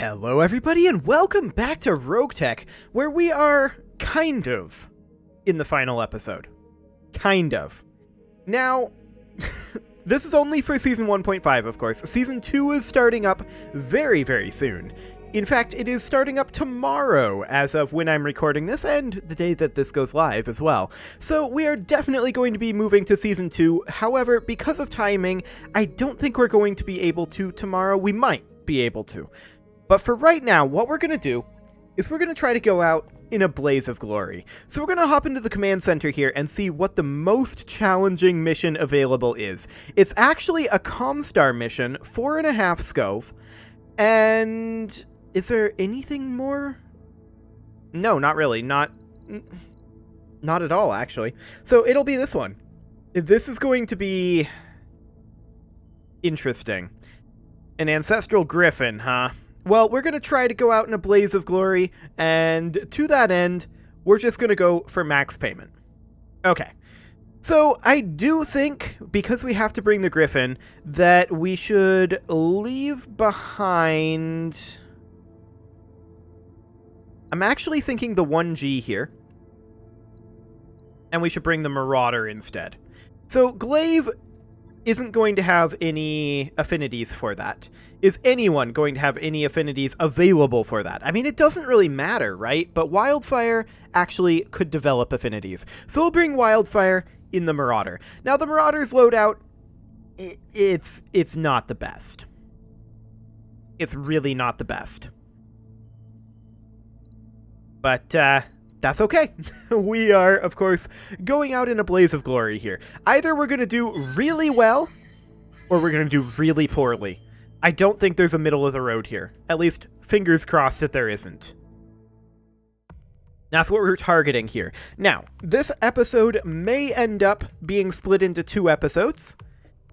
Hello everybody and welcome back to RogueTech, where we are kind of in the final episode. Kind of. Now, this is only for Season 1.5, of course. Season 2 is starting up very, very soon. In fact, it is starting up tomorrow, as of when I'm recording this, and the day that this goes live as well. So we are definitely going to be moving to Season 2. However, because of timing, I don't think we're going to be able to tomorrow. We might be able to. But for right now, what we're going to do is we're going to try to go out in a blaze of glory. So we're going to hop into the command center here and see what the most challenging mission available is. It's actually a Comstar mission, 4.5 skulls, and is there anything more? No, not really. Not at all, actually. So it'll be this one. This is going to be interesting. An ancestral griffin, huh? Well, we're going to try to go out in a blaze of glory, and to that end, we're just going to go for max payment. Okay. So, I do think, because we have to bring the griffin, that we should leave behind... I'm actually thinking the 1G here. And we should bring the Marauder instead. So, Glaive isn't going to have any affinities for that. Is anyone going to have any affinities available for that? I mean, it doesn't really matter, right? But Wildfire actually could develop affinities. So we'll bring Wildfire in the Marauder. Now, the Marauder's loadout, it's not the best. It's really not the best. But, that's okay. We are, of course, going out in a blaze of glory here. Either we're going to do really well, or we're going to do really poorly. I don't think there's a middle of the road here. At least, fingers crossed that there isn't. That's what we're targeting here. Now, this episode may end up being split into 2 episodes,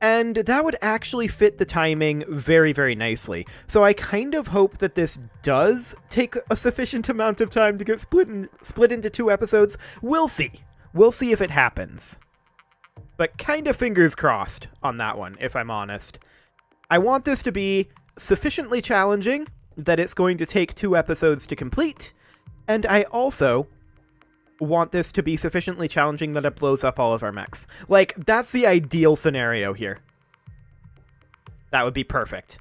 and that would actually fit the timing very, very nicely. So I kind of hope that this does take a sufficient amount of time to get split into 2 episodes. We'll see. We'll see if it happens. But kind of fingers crossed on that one, if I'm honest. I want this to be sufficiently challenging that it's going to take 2 episodes to complete, and I also want this to be sufficiently challenging that it blows up all of our mechs. Like, that's the ideal scenario here. That would be perfect.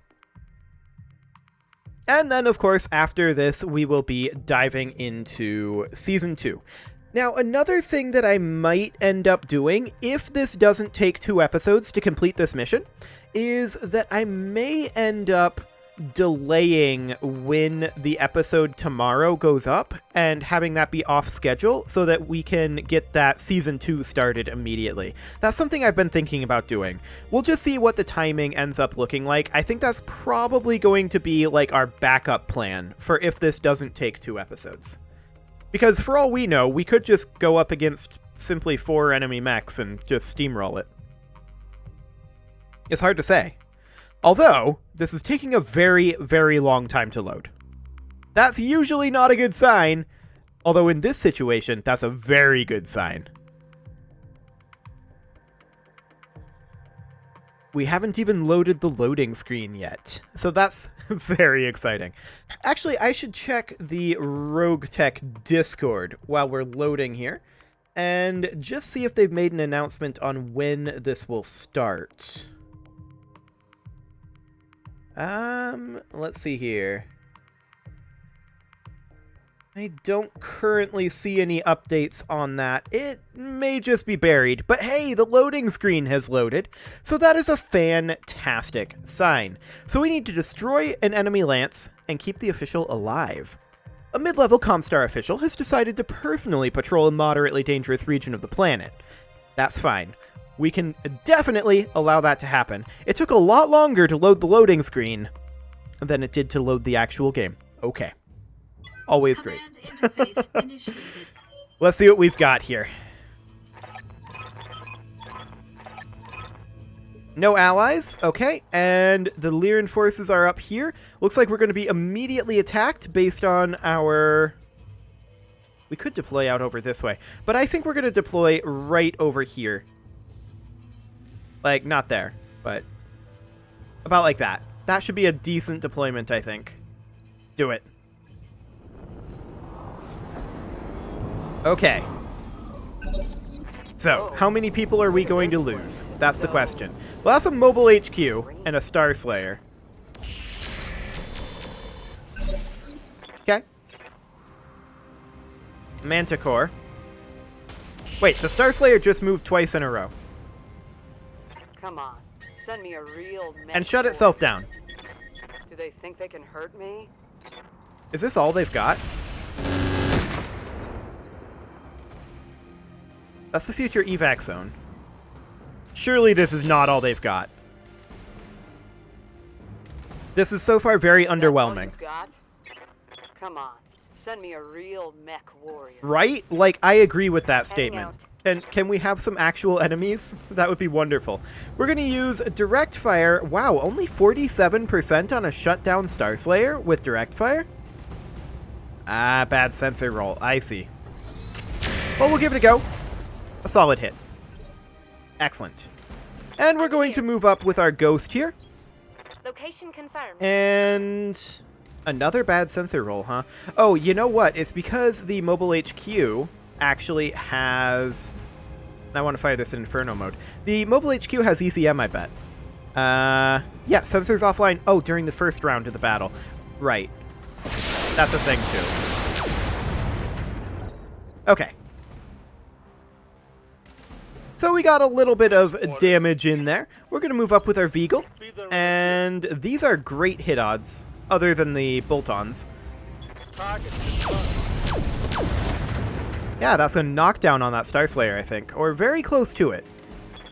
And then, of course, after this, we will be diving into Season 2. Now, another thing that I might end up doing, if this doesn't take 2 episodes to complete this mission, is that I may end up delaying when the episode tomorrow goes up and having that be off schedule so that we can get that Season 2 started immediately. That's something I've been thinking about doing. We'll just see what the timing ends up looking like. I think that's probably going to be like our backup plan for if this doesn't take 2 episodes. Because for all we know, we could just go up against simply 4 enemy mechs and just steamroll it. It's hard to say. Although, this is taking a very, very long time to load. That's usually not a good sign, although in this situation, that's a very good sign. We haven't even loaded the loading screen yet, so that's very exciting. Actually, I should check the RogueTech Discord while we're loading here, and just see if they've made an announcement on when this will start. Let's see here. I don't currently see any updates on that. It may just be buried, but hey, the loading screen has loaded, so that is a fantastic sign. So we need to destroy an enemy lance and keep the official alive. A mid-level Comstar official has decided to personally patrol a moderately dangerous region of the planet. That's fine. We can definitely allow that to happen. It took a lot longer to load the loading screen than it did to load the actual game. Okay. Always great. Let's see what we've got here. No allies. Okay. And the Lyran forces are up here. Looks like we're going to be immediately attacked based on our... We could deploy out over this way. But I think we're going to deploy right over here. Like, not there, but about like that. That should be a decent deployment, I think. Do it. Okay. So, how many people are we going to lose? That's the question. Well, that's a mobile HQ and a Star Slayer. Okay. Manticore. Wait, the Star Slayer just moved twice in a row. Come on, send me a real and shut itself down. Do they think they can hurt me? Is this all they've got? That's the future evac zone. Surely this is not all they've got. This is so far very underwhelming. Come on, send me a real mech warrior. Right? Like, I agree with that statement. Can we have some actual enemies? That would be wonderful. We're going to use direct fire. Wow, only 47% on a shutdown Star Slayer with direct fire? Ah, bad sensor roll. I see. Well, we'll give it a go. A solid hit. Excellent. And we're going to move up with our ghost here. Location confirmed. And another bad sensor roll, huh? Oh, you know what? It's because the mobile HQ actually has... I want to fire this in Inferno mode. The mobile HQ has ECM, I bet. Yeah, sensors offline. Oh, during the first round of the battle. Right. That's a thing, too. Okay. So we got a little bit of damage in there. We're going to move up with our Veagle. And these are great hit odds, other than the bolt-ons. Yeah, that's a knockdown on that Star Slayer, I think. Or very close to it.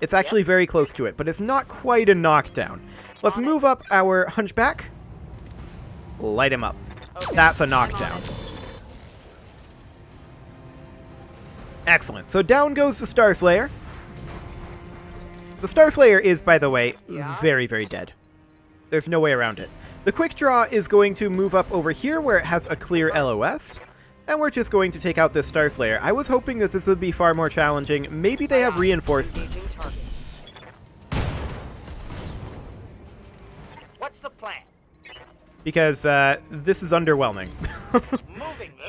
It's actually very close to it, but it's not quite a knockdown. Let's move up our Hunchback. Light him up. That's a knockdown. Excellent. So down goes the Star Slayer. The Star Slayer is, by the way, very, very dead. There's no way around it. The Quick Draw is going to move up over here where it has a clear LOS. And we're just going to take out this Star Slayer. I was hoping that this would be far more challenging. Maybe they have reinforcements. What's the plan? Because this is underwhelming.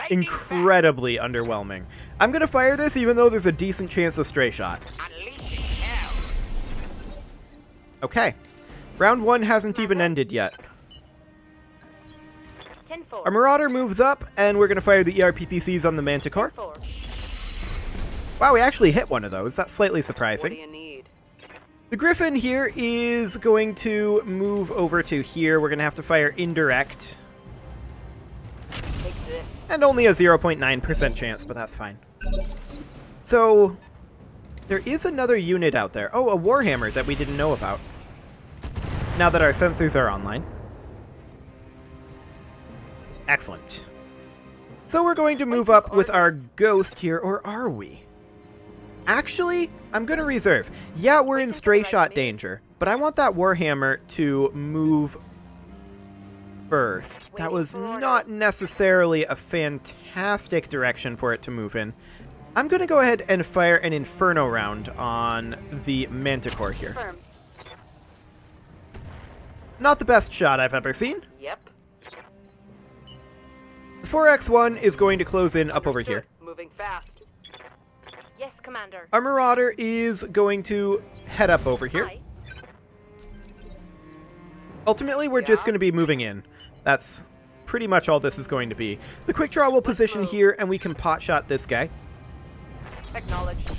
Incredibly underwhelming. I'm going to fire this even though there's a decent chance of stray shot. Okay. Round 1 hasn't even ended yet. Our Marauder moves up, and we're going to fire the ERPPCs on the Manticore. Wow, we actually hit one of those. That's slightly surprising. What do you need? The Griffin here is going to move over to here. We're going to have to fire indirect. Take this. And only a 0.9% chance, but that's fine. So, there is another unit out there. Oh, a Warhammer that we didn't know about. Now that our sensors are online. Excellent. So we're going to move up with our ghost here, or are we? Actually, I'm going to reserve. Yeah, we're in stray shot danger, but I want that Warhammer to move first. That was not necessarily a fantastic direction for it to move in. I'm going to go ahead and fire an Inferno round on the Manticore here. Not the best shot I've ever seen. Yep. The 4x1 is going to close in up over here. Moving fast. Yes, Commander. Our Marauder is going to head up over here. Hi. Ultimately, we're just going to be moving in. That's pretty much all this is going to be. The Quick Draw will position here, and we can pot shot this guy. Acknowledged.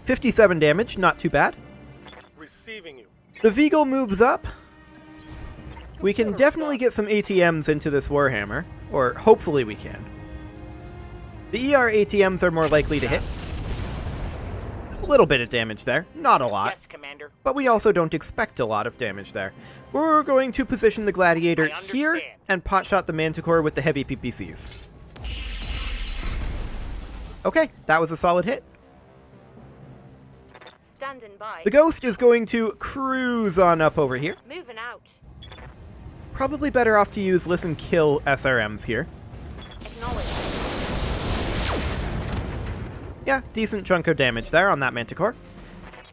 57 damage, not too bad. Receiving you. The Veagle moves up. We can definitely get some ATMs into this Warhammer, or hopefully we can. The ER ATMs are more likely to hit. A little bit of damage there, not a lot. Yes, Commander. But we also don't expect a lot of damage there. We're going to position the Gladiator here and potshot the Manticore with the heavy PPCs. Okay, that was a solid hit. Standing by. The Ghost is going to cruise on up over here. Moving out. Probably better off to use listen kill SRMs here. Acknowledged. Yeah, decent chunk of damage there on that Manticore.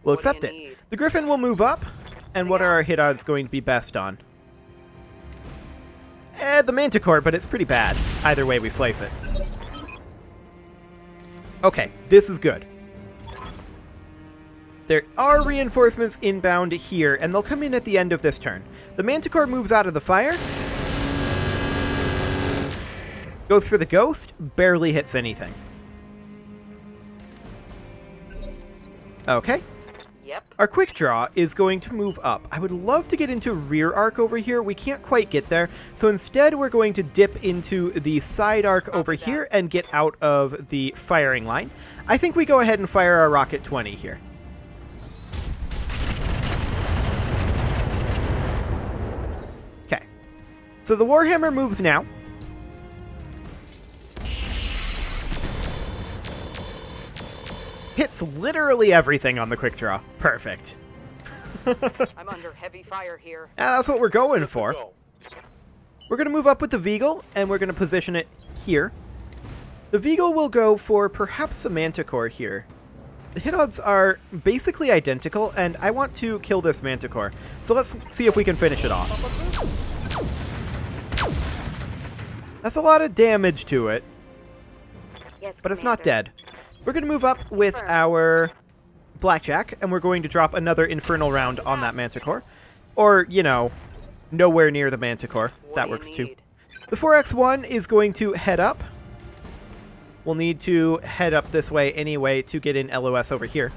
We'll What do accept you it. need? The Griffin will move up, and what are our hit odds going to be best on? the Manticore, but it's pretty bad. Either way we slice it. Okay, this is good. There are reinforcements inbound here, and they'll come in at the end of this turn. The Manticore moves out of the fire. Goes for the Ghost, barely hits anything. Okay. Yep. Our quick draw is going to move up. I would love to get into rear arc over here. We can't quite get there. So instead, we're going to dip into the side arc over here and get out of the firing line. I think we go ahead and fire our Rocket 20 here. Okay. So the Warhammer moves now. Hits literally everything on the quick draw. Perfect. I'm under heavy fire here. That's what we're going for. Go. We're going to move up with the Veagle, and we're going to position it here. The Veagle will go for perhaps the Manticore here. The hit odds are basically identical, and I want to kill this Manticore. So let's see if we can finish it off. That's a lot of damage to it, Yes, but it's not Commander. dead. We're going to move up with our Blackjack, and we're going to drop another Infernal round on that Manticore. Or, you know, nowhere near the Manticore. What That do you works too. need? The 4X1 is going to head up. We'll need to head up this way anyway to get in LOS over here.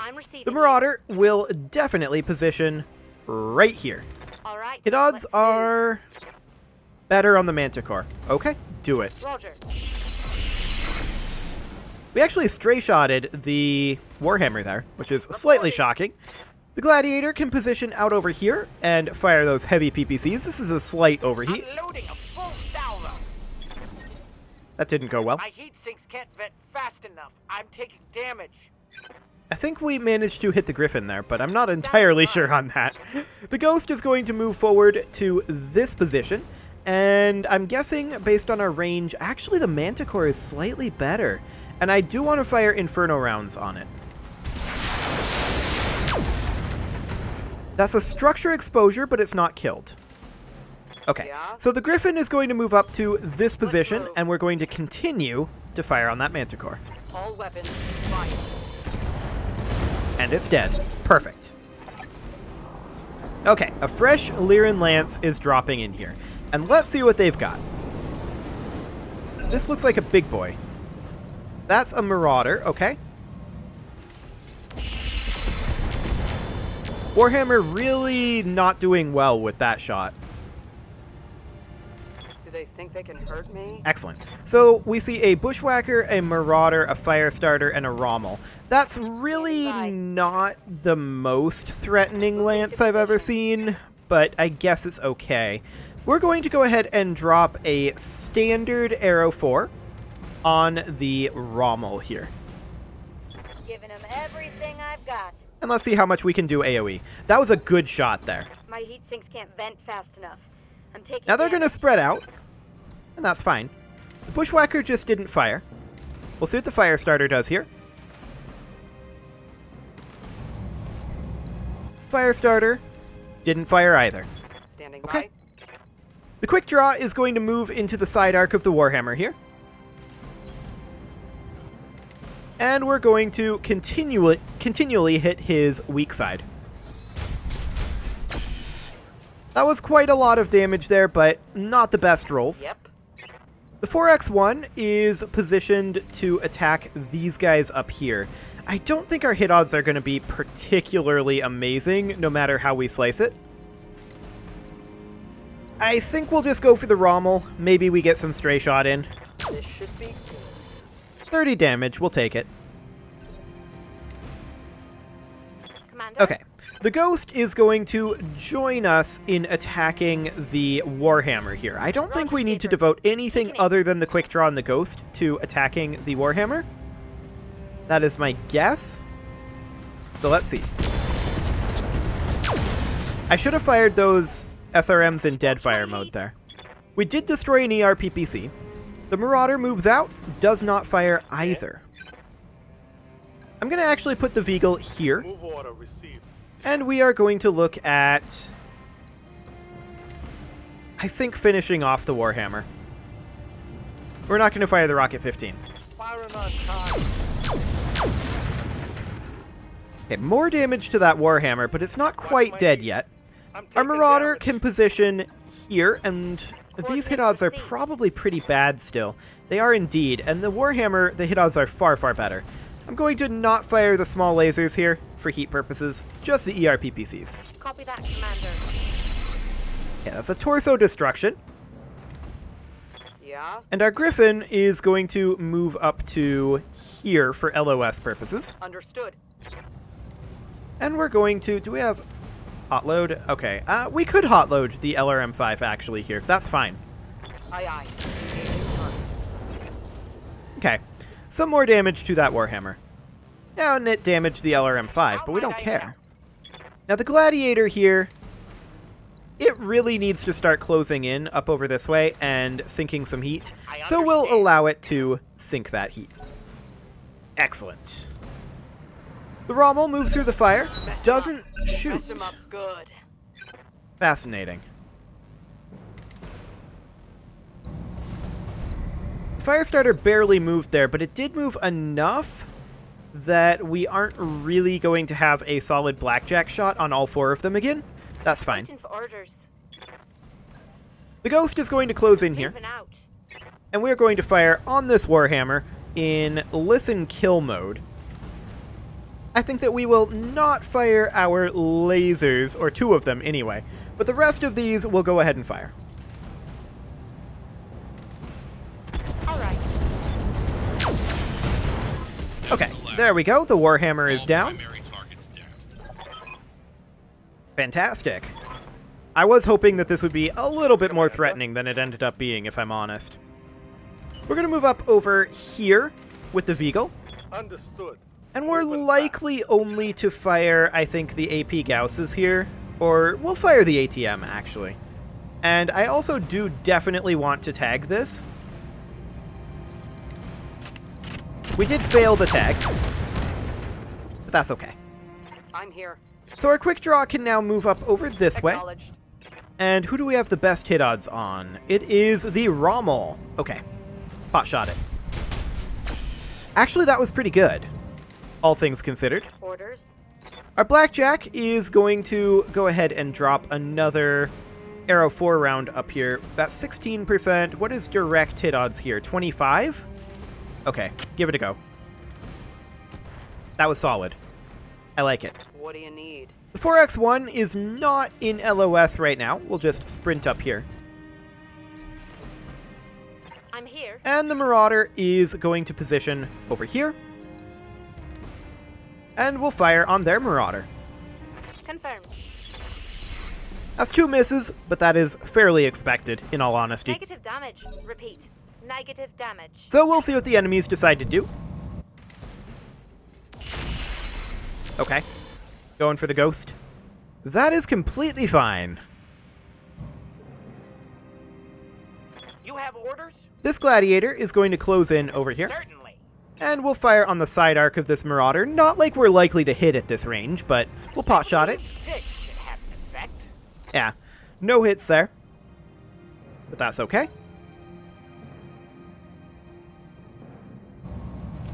I'm receiving. The Marauder will definitely position right here. All right. Hit odds let's are better on the Manticore. Okay, do it. move. Roger. We actually stray-shotted the Warhammer there, which is slightly shocking. The Gladiator can position out over here and fire those heavy PPCs. This is a slight overheat. Loading a full salvo. That didn't go well. My heat sinks can't vent fast enough. I'm taking damage. I think we managed to hit the Griffin there, but I'm not entirely sure on that. The Ghost is going to move forward to this position, and I'm guessing, based on our range, actually the Manticore is slightly better. And I do want to fire Inferno rounds on it. That's a structure exposure, but it's not killed. Okay, Yeah? so the Griffin is going to move up to this position, and we're going to continue to fire on that Manticore. All weapons, fire. And it's dead. Perfect. Okay, a fresh Lyran Lance is dropping in here. And let's see what they've got. This looks like a big boy. That's a Marauder, okay. Warhammer really not doing well with that shot. Do they think they can hurt me? Excellent. So we see a Bushwhacker, a Marauder, a Firestarter, and a Rommel. That's really not the most threatening lance I've ever seen, but I guess it's okay. We're going to go ahead and drop a standard Arrow 4 on the Rommel here. Giving him everything I've got. And let's see how much we can do AoE. That was a good shot there. My heat sinks can't vent fast enough. I'm taking. Now they're going to damage. spread out, and that's fine. The Bushwhacker just didn't fire. We'll see what the Firestarter does here. Firestarter didn't fire either. Standing Okay. by. The quick draw is going to move into the side arc of the Warhammer here. And we're going to continually hit his weak side. That was quite a lot of damage there, but not the best rolls. Yep. The 4X1 is positioned to attack these guys up here. I don't think our hit odds are going to be particularly amazing, no matter how we slice it. I think we'll just go for the Rommel. Maybe we get some stray shot in. This should be good. 30 damage, we'll take it. Commander. Okay. The Ghost is going to join us in attacking the Warhammer here. I don't think we need to devote anything other than the quick draw on the Ghost to attacking the Warhammer. That is my guess. So let's see. I should have fired those SRMs in dead fire mode there. We did destroy an ERPPC. The Marauder moves out, does not fire either. I'm going to actually put the Veagle here. Move order received. And we are going to look at I think, finishing off the Warhammer. We're not going to fire the Rocket 15. Firing on time. Okay, more damage to that Warhammer, but it's not quite dead yet. I'm Our taking Marauder damage. can position here, and these hit odds are probably pretty bad still. They are indeed, and the Warhammer, the hit odds are far, far better. I'm going to not fire the small lasers here for heat purposes, just the ERPPCs. Copy that, Commander. Yeah, that's a torso destruction. Yeah? And our Griffin is going to move up to here for LOS purposes. Understood. And we're going to... Do we have hot load? Okay, we could hot load the LRM-5 actually here. That's fine. Aye, aye. Okay, some more damage to that Warhammer. Now, it damaged the LRM-5, but we don't care. Now, the Gladiator here, it really needs to start closing in up over this way and sinking some heat. So we'll allow it to sink that heat. Excellent. The Rommel moves through the fire, doesn't shoot. Mess him up good. Fascinating. Firestarter barely moved there, but it did move enough that we aren't really going to have a solid blackjack shot on all four of them again. That's fine. Waiting for orders. The Ghost is going to close in here, Moving out. and we're going to fire on this Warhammer in listen kill mode. I think that we will not fire our lasers, or two of them anyway, but the rest of these we'll go ahead and fire. All right. Okay, there we go. The Warhammer is down. Fantastic. I was hoping that this would be a little bit more threatening than it ended up being, if I'm honest. We're going to move up over here with the Veagle. Understood. And we're likely only to fire, I think, the AP Gausses here. Or we'll fire the ATM, actually. And I also do definitely want to tag this. We did fail the tag, but that's okay. I'm here. So our quick draw can now move up over this way. Acknowledged. And who do we have the best hit odds on? It is the Rommel. Okay, pot shot it. Actually, that was pretty good, all things considered. Orders. Our Blackjack is going to go ahead and drop another Arrow 4 round up here. That's 16%. What is direct hit odds here? 25? Okay, give it a go. That was solid. I like it. What do you need? The 4X1 is not in LOS right now. We'll just sprint up here. I'm here. And the Marauder is going to position over here. And we'll fire on their Marauder. Confirmed. That's 2 misses, but that is fairly expected, in all honesty. Negative damage. Repeat. Negative damage. So we'll see what the enemies decide to do. Okay. Going for the Ghost. That is completely fine. You have orders? This Gladiator is going to close in over here. Certainly. And we'll fire on the side arc of this Marauder. Not like we're likely to hit at this range, but we'll pot shot it. 6 should have an effect. Yeah. No hits there. But that's okay.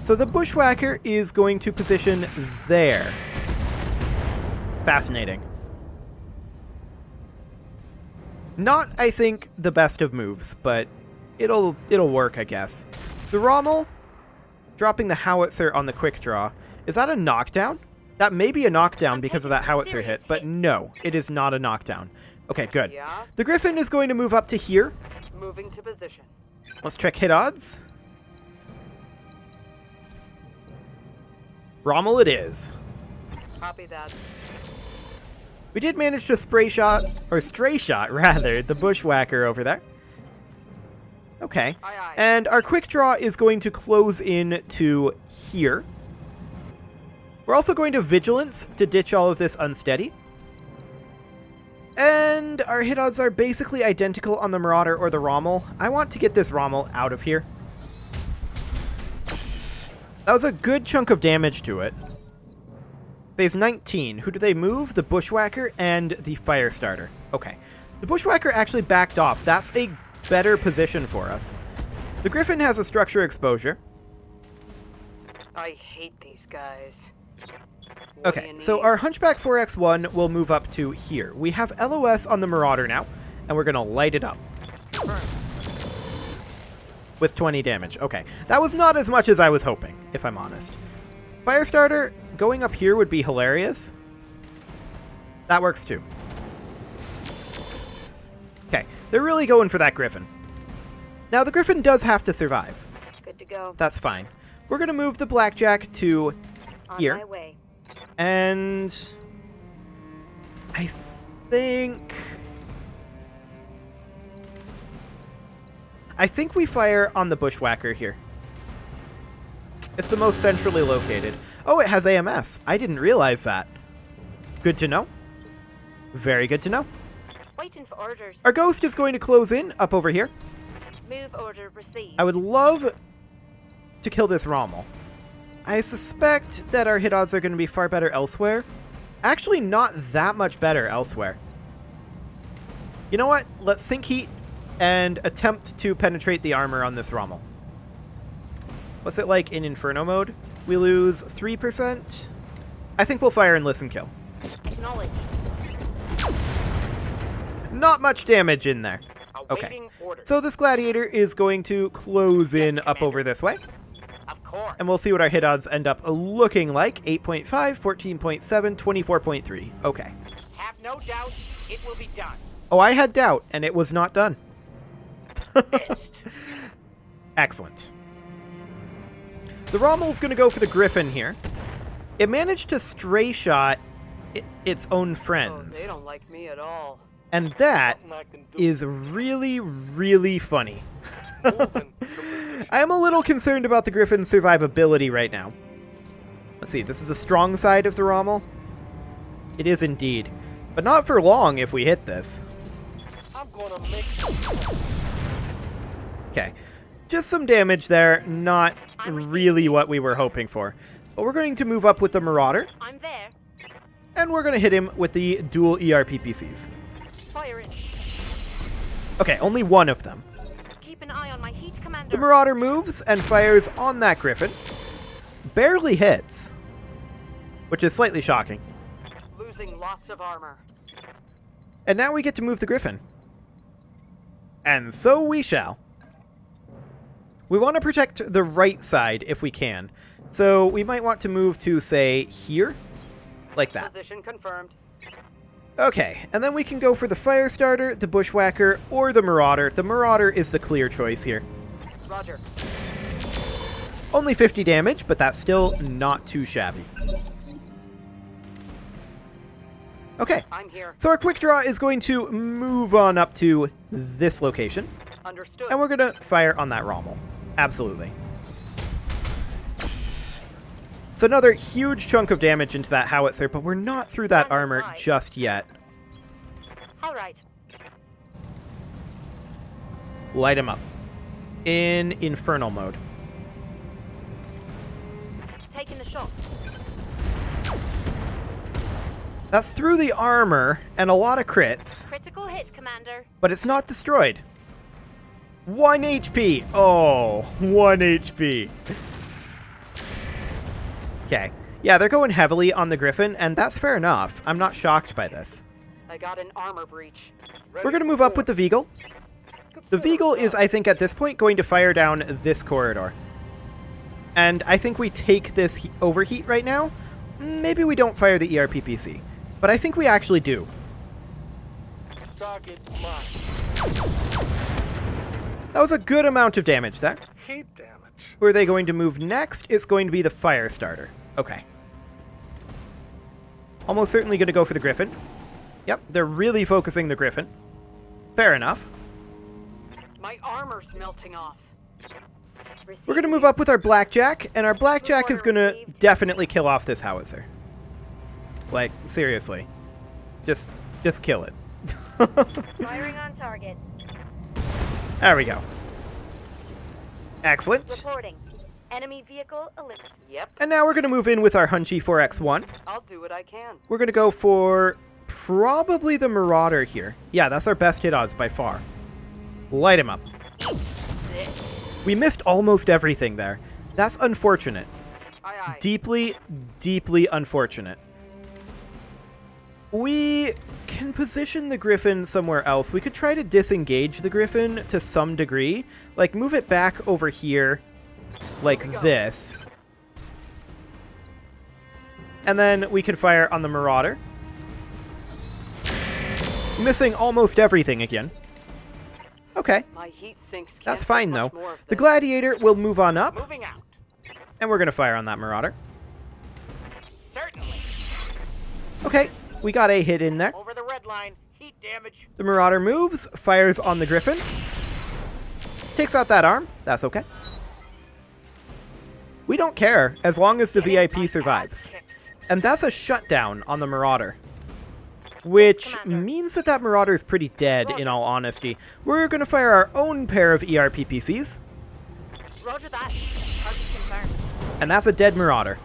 So the Bushwhacker is going to position there. Fascinating. Not, I think, the best of moves, but it'll work, I guess. The Rommel, dropping the Howitzer on the quick draw. Is that a knockdown? That may be a knockdown because of that Howitzer hit, but no, it is not a knockdown. Okay, good. Yeah? The Griffin is going to move up to here. Moving to position. Let's check hit odds. Rommel it is. Copy that. We did manage to stray shot, rather, the Bushwhacker over there. Okay. Aye, aye. And our quick draw is going to close in to here. We're also going to Vigilance to ditch all of this unsteady. And our hit odds are basically identical on the Marauder or the Rommel. I want to get this Rommel out of here. That was a good chunk of damage to it. Phase 19. Who do they move? The Bushwhacker and the Firestarter. Okay. The Bushwhacker actually backed off. That's a better position for us. The Griffin has a structure exposure. I hate these guys. What do Okay, you so need? our Hunchback 4X1 will move up to here. We have LOS on the Marauder now, and we're going to light it up. With 20 damage. Okay, that was not as much as I was hoping, if I'm honest. Firestarter, going up here would be hilarious. That works too. Okay, they're really going for that Griffin. Now, the Griffin does have to survive. Good to go. That's fine. We're going to move the Blackjack to On here. my way. And I think we fire on the Bushwhacker here. It's the most centrally located. Oh, it has AMS. I didn't realize that. Good to know. Very good to know. Waiting for orders. Our Ghost is going to close in up over here. Move order received. I would love to kill this Rommel. I suspect that our hit odds are going to be far better elsewhere. Actually, not that much better elsewhere. You know what? Let's sink heat and attempt to penetrate the armor on this Rommel. What's it like in Inferno mode? We lose 3%. I think we'll fire and listen kill. Acknowledged. Not much damage in there. Okay. Awaiting orders. So this Gladiator is going to close in up over this way. Of course. And we'll see what our hit odds end up looking like. 8.5, 14.7, 24.3. Okay. Have no doubt it will be done. Oh, I had doubt, and it was not done. Excellent. The Rommel's going to go for the Griffin here. It managed to stray shot its own Oh, friends. they don't like me at all. And that Nothing I can do. is really, really funny. Moving. I am a little concerned about the Griffin's survivability right now. Let's see, this is the strong side of the Rommel. It is indeed. But not for long if we hit this. I'm gonna make Okay. Just some damage there, not really what we were hoping for. But we're going to move up with the Marauder, I'm there. and we're going to hit him with the dual ERPPCs. Fire in. Okay, only one of them. Keep an eye on my heat, The Commander. Marauder moves and fires on that Griffin. Barely hits, which is slightly shocking. Losing lots of armor. And now we get to move the Griffin. And so we shall. We want to protect the right side if we can. So we might want to move to, say, here. Like that. Position confirmed. Okay, and then we can go for the Firestarter, the Bushwhacker, or the Marauder. The Marauder is the clear choice here. Roger. Only 50 damage, but that's still not too shabby. Okay, I'm here. so our quick draw is going to move on up to this location, Understood. and we're going to fire on that Rommel. Absolutely. It's another huge chunk of damage into that howitzer, but we're not through that armor just yet. All right. Light him up. In Infernal mode. Taking the shot. That's through the armor and a lot of crits, Critical hit, Commander. but it's not destroyed. 1 HP. Oh, 1 HP. Okay. Yeah, they're going heavily on the Griffin, and that's fair enough. I'm not shocked by this. I got an armor breach. We're going to move up with the Veagle. The Veagle is, I think, at this point, going to fire down this corridor. And I think we take this overheat right now. Maybe we don't fire the ERPPC. But I think we actually do. target locked. That was a good amount of damage there. Heat damage. Who are they going to move next? It's going to be the Firestarter. Okay. Almost certainly going to go for the Griffin. Yep, they're really focusing the Griffin. Fair enough. My armor's melting off. We're going to move up with our Blackjack, and our Blackjack is going to definitely kill off this howitzer. Like, seriously. Just kill it. Firing on target. There we go. Excellent. Reporting. Enemy vehicle eliminated. Yep, And now we're going to move in with our Hunchy 4X1. I'll do what I can. We're going to go for probably the Marauder here. Yeah, that's our best hit odds by far. Light him up. We missed almost everything there. That's unfortunate. Aye, aye. Deeply, deeply unfortunate. We can position the Griffin somewhere else. We could try to disengage the Griffin to some degree. Like, move it back over here like this. And then we can fire on the Marauder. Missing almost everything again. Okay, My heat sinks can't that's take fine much though. more of The this. Gladiator will move on up, Moving out. and we're going to fire on that Marauder. Certainly. Okay, we got a hit in there. Over the red line. Heat damage. The Marauder moves, fires on the Griffin. Takes out that arm. That's okay. We don't care, as long as the VIP survives. And that's a shutdown on the Marauder. Which means that Marauder is pretty dead, in all honesty. We're going to fire our own pair of ERPPCs. Roger that. Target confirmed. And that's a dead Marauder.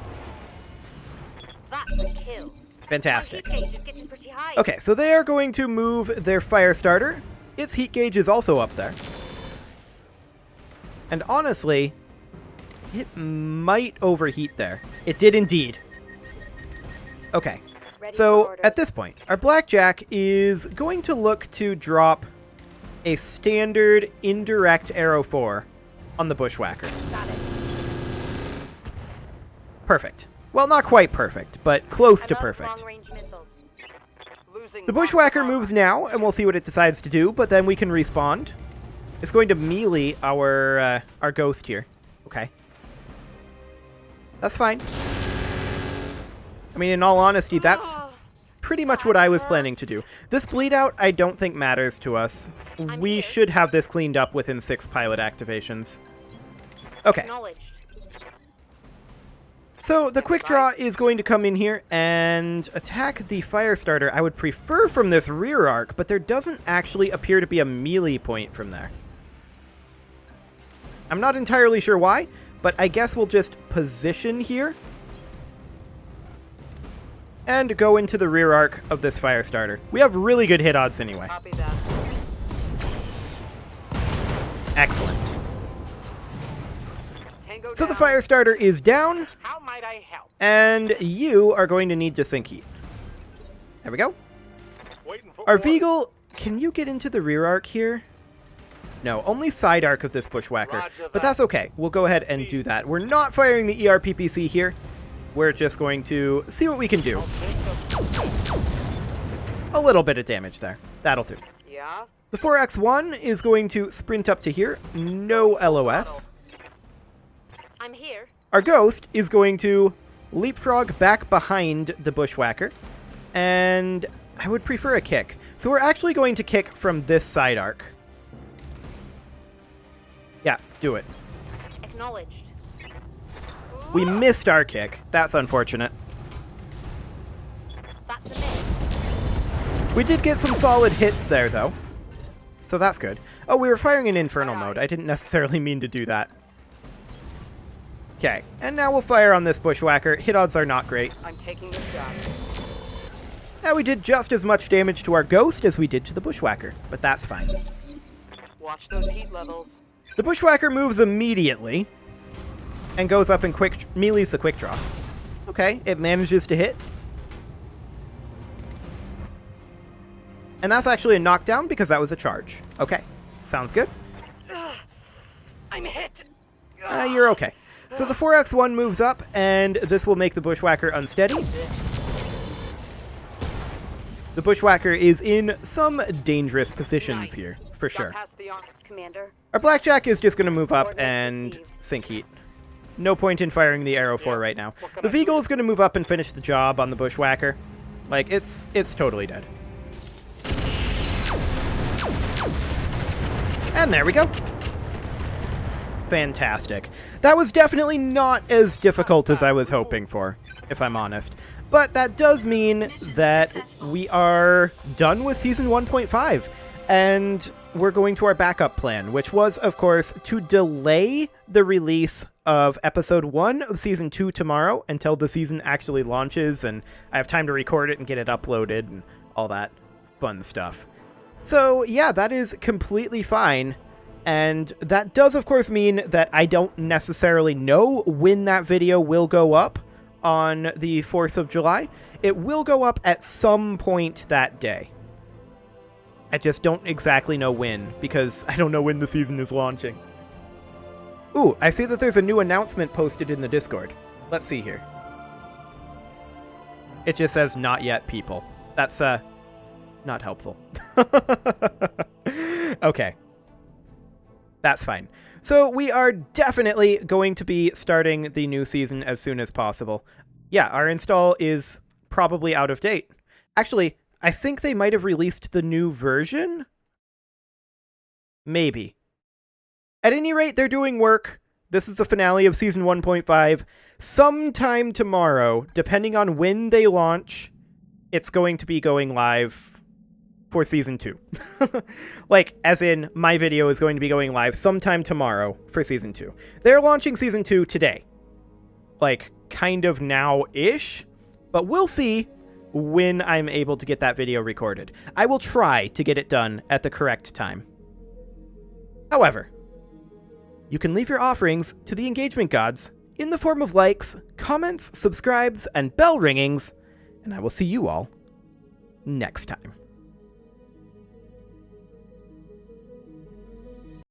That's a kill. Fantastic. My heat gauge is getting pretty high. Okay, so they are going to move their fire starter. Its heat gauge is also up there. And honestly, it might overheat there. It did indeed. Okay, Ready for so orders. at this point, our Blackjack is going to look to drop a standard indirect arrow 4 on the Bushwhacker. Got it. Perfect. Well, not quite perfect, but close to I'm out of perfect. long-range missiles. Losing The lots Bushwhacker of moves armor. now, and we'll see what it decides to do, but then we can respawn. It's going to melee our ghost here. Okay. That's fine. I mean, in all honesty, that's pretty much what I was planning to do. This bleed out, I don't think matters to us. We here. should have this cleaned up within 6 pilot activations. Okay. Acknowledged. So the quick draw is going to come in here and attack the fire starter. I would prefer from this rear arc, but there doesn't actually appear to be a melee point from there. I'm not entirely sure why, but I guess we'll just position here and go into the rear arc of this fire starter. We have really good hit odds anyway. Copy that. Excellent. Tango So the down. fire starter is down, How might I help? and you are going to need to sink heat. There we go. Waiting for Our orders. Veagle, can you get into the rear arc here? No, only side arc of this Bushwhacker. Roger But that. that's okay. We'll go ahead and do that. We're not firing the ERPPC here. We're just going to see what we can do. A little bit of damage there. That'll do. Yeah? The 4X1 is going to sprint up to here. No LOS. I'm here. Our Ghost is going to leapfrog back behind the Bushwhacker. And I would prefer a kick. So we're actually going to kick from this side arc. Yeah, do it. Acknowledged. We missed our kick. That's unfortunate. That's a miss. We did get some solid hits there, though. So that's good. Oh, we were firing in Infernal mode. I didn't necessarily mean to do that. Okay, and now we'll fire on this Bushwhacker. Hit odds are not great. I'm taking this job. Now we did just as much damage to our Ghost as we did to the Bushwhacker, but that's fine. Watch those heat levels. The Bushwhacker moves immediately and goes up and melees the quick draw. Okay, it manages to hit. And that's actually a knockdown because that was a charge. Okay, sounds good. I'm hit. You're okay. So the 4X1 moves up, and this will make the Bushwhacker unsteady. The Bushwhacker is in some dangerous positions here, for sure. Got past the arm. Commander. Our Blackjack is just going to move up and sink heat. No point in firing the arrow 4 right now. The Veagle is going to move up and finish the job on the Bushwhacker. Like, it's totally dead. And there we go. Fantastic. That was definitely not as difficult as I was hoping for, if I'm honest. But that does mean that we are done with Season 1.5. And we're going to our backup plan, which was, of course, to delay the release of Episode 1 of Season 2 tomorrow until the season actually launches and I have time to record it and get it uploaded and all that fun stuff. So yeah, that is completely fine. And that does, of course, mean that I don't necessarily know when that video will go up on the 4th of July. It will go up at some point that day. I just don't exactly know when, because I don't know when the season is launching. Ooh, I see that there's a new announcement posted in the Discord. Let's see here. It just says, not yet, people. That's, not helpful. Okay. That's fine. So we are definitely going to be starting the new season as soon as possible. Yeah, our install is probably out of date. Actually, I think they might have released the new version? Maybe. At any rate, they're doing work. This is the finale of Season 1.5. Sometime tomorrow, depending on when they launch, it's going to be going live for Season 2. Like, as in, my video is going to be going live sometime tomorrow for Season 2. They're launching Season 2 today. Like, kind of now-ish. But we'll see when I'm able to get that video recorded. I will try to get it done at the correct time. However, you can leave your offerings to the engagement gods in the form of likes, comments, subscribes, and bell ringings, and I will see you all next time.